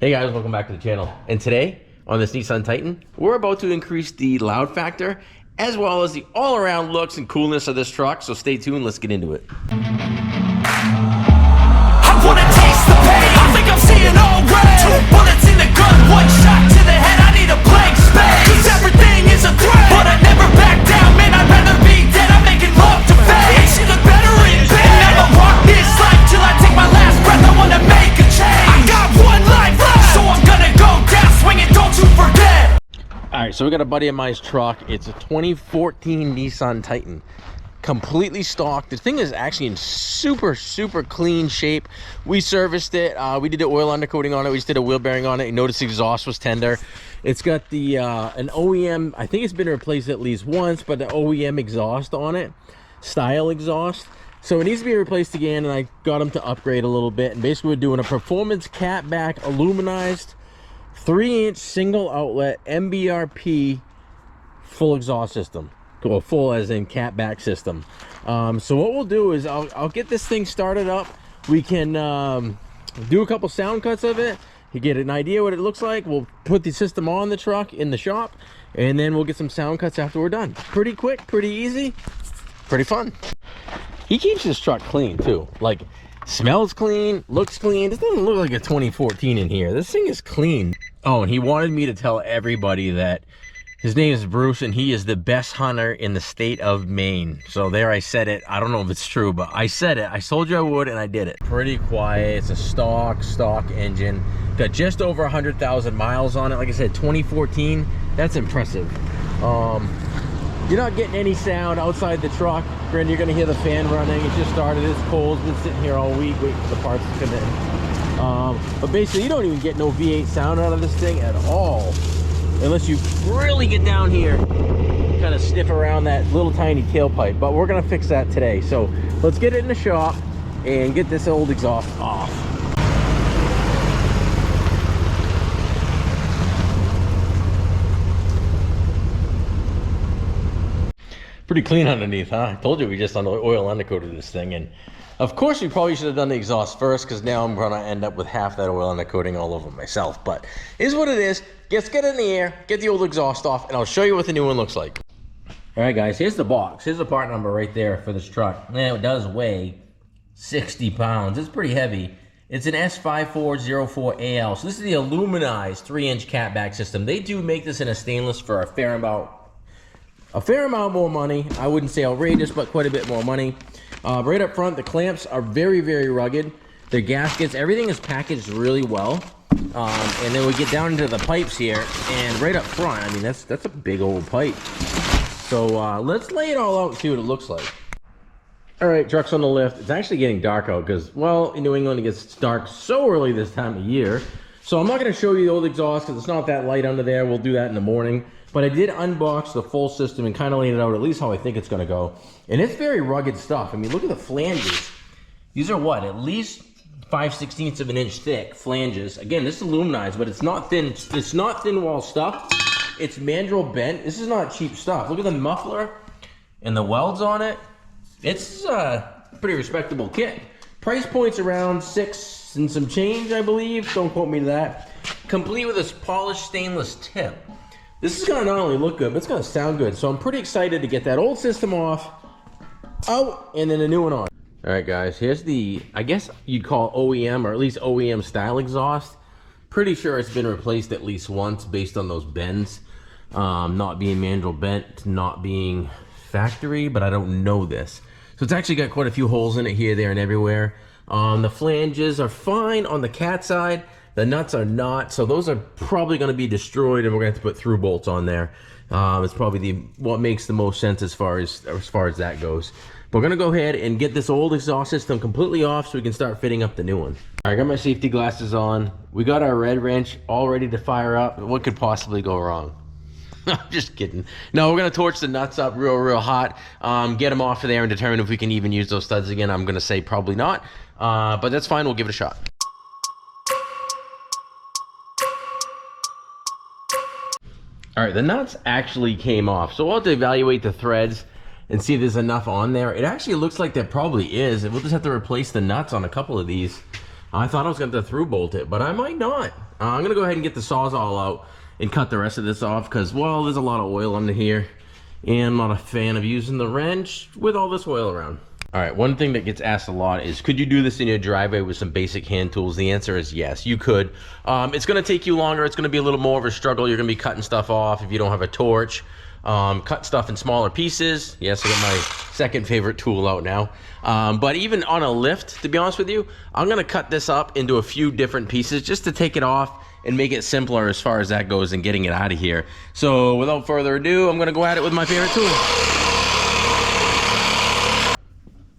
Hey guys, welcome back to the channel. And today on this Nissan Titan, we're about to increase the loud factor as well as the all-around looks and coolness of this truck. So stay tuned, let's get into it. I wanna taste the pain. I think I'm seeing all red. 2 bullets in the gun, 1 shot to the head. I need a blank space. 'Cause everything is a threat, but I never back down. Man, I'd rather be dead. I'm making love to fate. And she look better in bed. Never walk this life till I take my last breath. I wanna make a change. I got 1 life left, so I'm gonna go down swinging. Don't you forget. All right, so we got a buddy of mine's truck. It's a 2014 Nissan Titan. Completely stock. The thing is actually in super clean shape. We serviced it. We did the oil undercoating on it. We just did a wheel bearing on it. You notice the exhaust was tender. It's got the an OEM, I think it's been replaced at least once, but the OEM exhaust on it, style exhaust. So it needs to be replaced again, and I got them to upgrade a little bit. And basically we're doing a performance catback aluminized 3-inch single outlet MBRP full exhaust system. Well, full as in catback system. So what we'll do is I'll get this thing started up. We can do a couple sound cuts of it. You get an idea what it looks like. We'll put the system on the truck in the shop, and then we'll get some sound cuts after we're done. Pretty quick, pretty easy, pretty fun. He keeps his truck clean too. Like, smells clean, looks clean. This doesn't look like a 2014 in here. This thing is clean. Oh, and he wanted me to tell everybody that his name is Bruce, and he is the best hunter in the state of Maine. So there, I said it. I don't know if it's true, but I said it. I told you I would, and I did it. Pretty quiet. It's a stock engine. Got just over 100,000 miles on it. Like I said, 2014. That's impressive. You're not getting any sound outside the truck. Granted, you're going to hear the fan running. It just started. It's cold. It's been sitting here all week waiting for the parts to come in. But basically, you don't even get no V8 sound out of this thing at all, unless you really get down here, kind of sniff around that little tiny tailpipe. But we're gonna fix that today. So let's get it in the shop and get this old exhaust off. Pretty clean underneath, huh? I told you we just oil undercoated this thing, and of course we probably should have done the exhaust first, because now I'm gonna end up with half that oil undercoating all over myself. But it is what it is. Let's get in the air, get the old exhaust off, and I'll show you what the new one looks like. All right, guys, here's the box. Here's the part number right there for this truck. Now, it does weigh 60 pounds. It's pretty heavy. It's an S5404AL. So this is the aluminized 3-inch catback system. They do make this in a stainless for a fair amount more money. I wouldn't say outrageous, but quite a bit more money. Right up front, the clamps are very rugged. The gaskets, everything is packaged really well. And then we get down into the pipes here, and right up front, I mean, that's a big old pipe. So let's lay it all out and see what it looks like. All right, truck's on the lift. It's actually getting dark out because, well, in New England it gets dark so early this time of year. So I'm not going to show you the old exhaust because it's not that light under there. We'll do that in the morning. But I did unbox the full system and kind of laid it out, at least how I think it's going to go. And it's very rugged stuff. I mean, look at the flanges. These are what, at least 5/16 of an inch thick flanges. Again, this is aluminized, but it's not thin. It's not thin wall stuff. It's mandrel bent. This is not cheap stuff. Look at the muffler and the welds on it. It's a pretty respectable kit. Price point's around $6 and some change, I believe. Don't quote me to that. Complete with this polished stainless tip. This is gonna not only look good, but it's gonna sound good. So I'm pretty excited to get that old system off, out, and then a new one on. All right, guys, here's the, I guess you'd call OEM, or at least OEM style exhaust. Pretty sure it's been replaced at least once based on those bends. Not being mandrel bent, not being factory, but I don't know this. So it's actually got quite a few holes in it here, there, and everywhere. The flanges are fine on the cat side. The nuts are not, so those are probably going to be destroyed, and we're going to have to put through bolts on there. It's probably what makes the most sense as far as that goes. We're going to go ahead and get this old exhaust system completely off so we can start fitting up the new one. All right, I got my safety glasses on. We got our red wrench all ready to fire up. What could possibly go wrong? I'm just kidding. No, we're going to torch the nuts up real hot, get them off of there, and determine if we can even use those studs again. I'm going to say probably not, but that's fine. We'll give it a shot. All right, the nuts actually came off, so we'll have to evaluate the threads and see if there's enough on there. It actually looks like there probably is, and we'll just have to replace the nuts on a couple of these. I thought I was going to through bolt it, but I might not. I'm going to go ahead and get the Sawzall out and cut the rest of this off because, well, there's a lot of oil under here. And I'm not a fan of using the wrench with all this oil around. All right, one thing that gets asked a lot is, could you do this in your driveway with some basic hand tools? The answer is yes, you could. It's going to take you longer. It's going to be a little more of a struggle. You're going to be cutting stuff off if you don't have a torch. Cut stuff in smaller pieces. Yes, I got my second favorite tool out now. But even on a lift, to be honest with you, I'm going to cut this up into a few different pieces just to take it off and make it simpler as far as that goes and getting it out of here. So without further ado, I'm going to go at it with my favorite tool.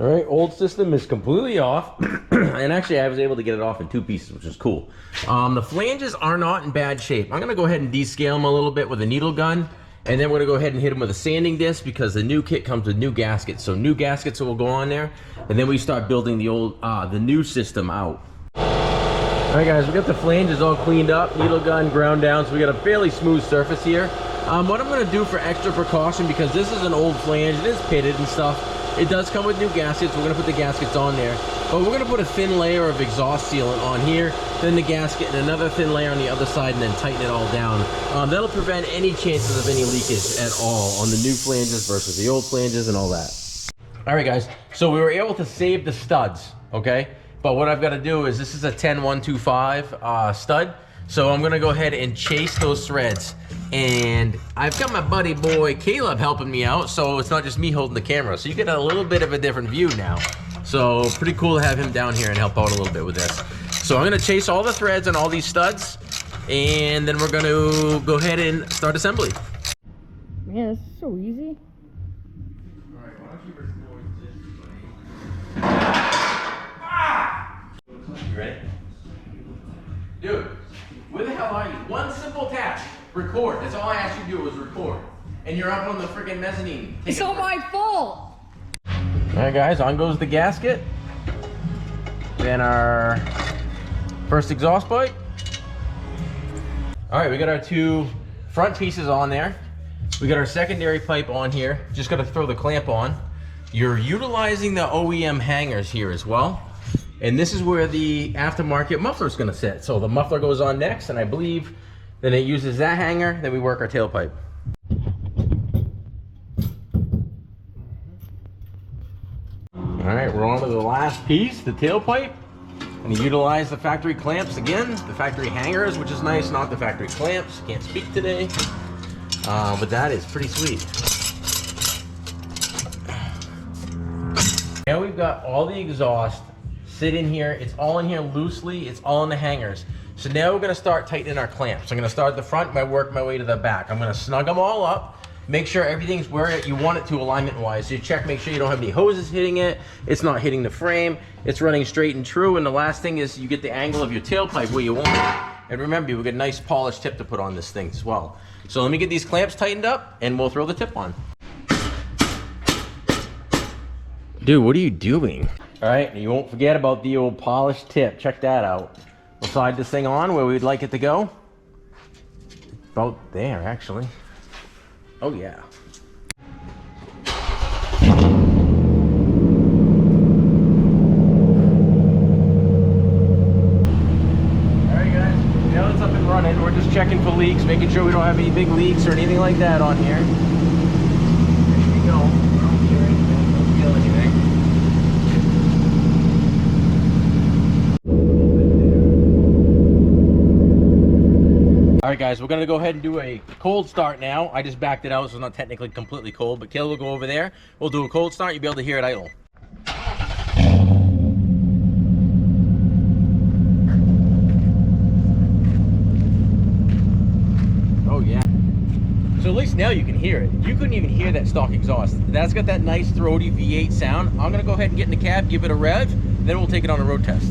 All right, old system is completely off. And actually I was able to get it off in 2 pieces, which is cool. The flanges are not in bad shape. I'm going to go ahead and descale them a little bit with a needle gun. And then we're going to go ahead and hit them with a sanding disc because the new kit comes with new gaskets. So new gaskets will go on there. And then we start building the new system out. All right, guys, we got the flanges all cleaned up, needle gun ground down, so we got a fairly smooth surface here. What I'm going to do for extra precaution, because this is an old flange, it is pitted and stuff, it does come with new gaskets. We're going to put the gaskets on there, but we're going to put a thin layer of exhaust sealant on here, then the gasket, and another thin layer on the other side, and then tighten it all down. That'll prevent any chances of any leakage at all on the new flanges versus the old flanges and all that. All right, guys, so we were able to save the studs, okay? But what I've got to do is, this is a 10-125 stud. So I'm going to go ahead and chase those threads. And I've got my buddy boy Caleb helping me out, so it's not just me holding the camera. So you get a little bit of a different view now. So pretty cool to have him down here and help out a little bit with this. So I'm going to chase all the threads on all these studs. And then we're going to go ahead and start assembly. Man, this is so easy. Alright, why don't you record this, buddy? You ready? Dude, where the hell are you? One simple task. Record. That's all I asked you to do was record. And you're up on the freaking mezzanine. It's all my fault. Alright, guys, on goes the gasket. Then our first exhaust pipe. Alright, we got our 2 front pieces on there. We got our secondary pipe on here. Just got to throw the clamp on. You're utilizing the OEM hangers here as well. And this is where the aftermarket muffler is going to sit. So the muffler goes on next, and I believe then it uses that hanger, then we work our tailpipe. All right, we're on to the last piece, the tailpipe. And you utilize the factory clamps again, the factory hangers, which is nice, not the factory clamps. Can't speak today, but that is pretty sweet. Now we've got all the exhaust sit in here. It's all in here loosely. It's all in the hangers. So now we're going to start tightening our clamps. I'm going to start at the front and work my way to the back. I'm going to snug them all up, make sure everything's where you want it to alignment wise. So you check, make sure you don't have any hoses hitting it. It's not hitting the frame. It's running straight and true. And the last thing is you get the angle of your tailpipe where you want it. And remember, we've got a nice polished tip to put on this thing as well. So let me get these clamps tightened up and we'll throw the tip on. Dude, what are you doing? All right, you won't forget about the old polished tip. Check that out. We'll slide this thing on where we'd like it to go. About there, actually. Oh, yeah. All right, guys. Now it's up and running. We're just checking for leaks, making sure we don't have any big leaks or anything like that on here. There we go. I don't hear anything. Don't feel anything. All right, guys, we're gonna go ahead and do a cold start now. I just backed it out, so it's not technically completely cold, but Caleb will go over there. We'll do a cold start. You'll be able to hear it idle. Oh, yeah. So at least now you can hear it. You couldn't even hear that stock exhaust. That's got that nice throaty V8 sound. I'm gonna go ahead and get in the cab, give it a rev, then we'll take it on a road test.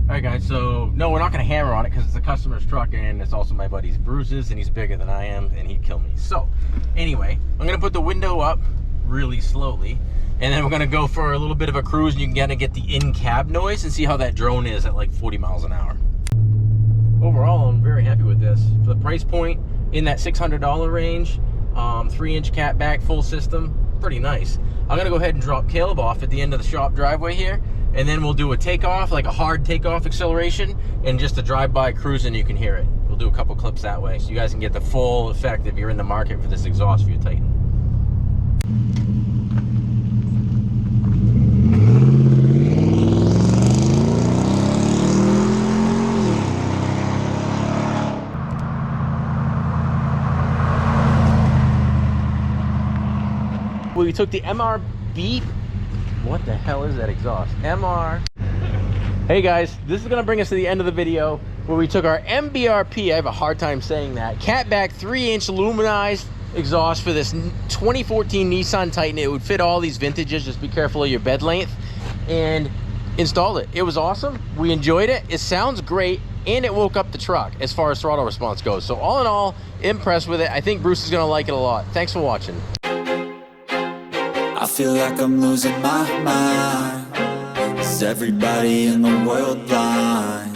Alright guys, so no, we're not going to hammer on it because it's a customer's truck and it's also my buddy's Bruce's and he's bigger than I am and he'd kill me. So anyway, I'm going to put the window up really slowly and then we're going to go for a little bit of a cruise and you can kind of get the in-cab noise and see how that drone is at like 40 miles an hour. Overall, I'm very happy with this. For the price point in that $600 range, 3-inch catback, full system, pretty nice. I'm gonna go ahead and drop Caleb off at the end of the shop driveway here, and then we'll do a takeoff, like a hard takeoff acceleration, and just a drive-by cruise, and you can hear it. We'll do a couple clips that way, so you guys can get the full effect if you're in the market for this exhaust for your Titan. We took the MRB. What the hell is that exhaust? Hey guys, this is gonna bring us to the end of the video where we took our MBRP, I have a hard time saying that, catback 3-inch aluminized exhaust for this 2014 Nissan Titan. It would fit all these vintages, just be careful of your bed length, and installed it. It was awesome, we enjoyed it, it sounds great, and it woke up the truck as far as throttle response goes. So all in all, impressed with it. I think Bruce is gonna like it a lot. Thanks for watching. I feel like I'm losing my mind. Is everybody in the world blind?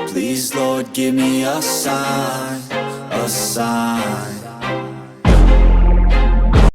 Please, Lord, give me a sign.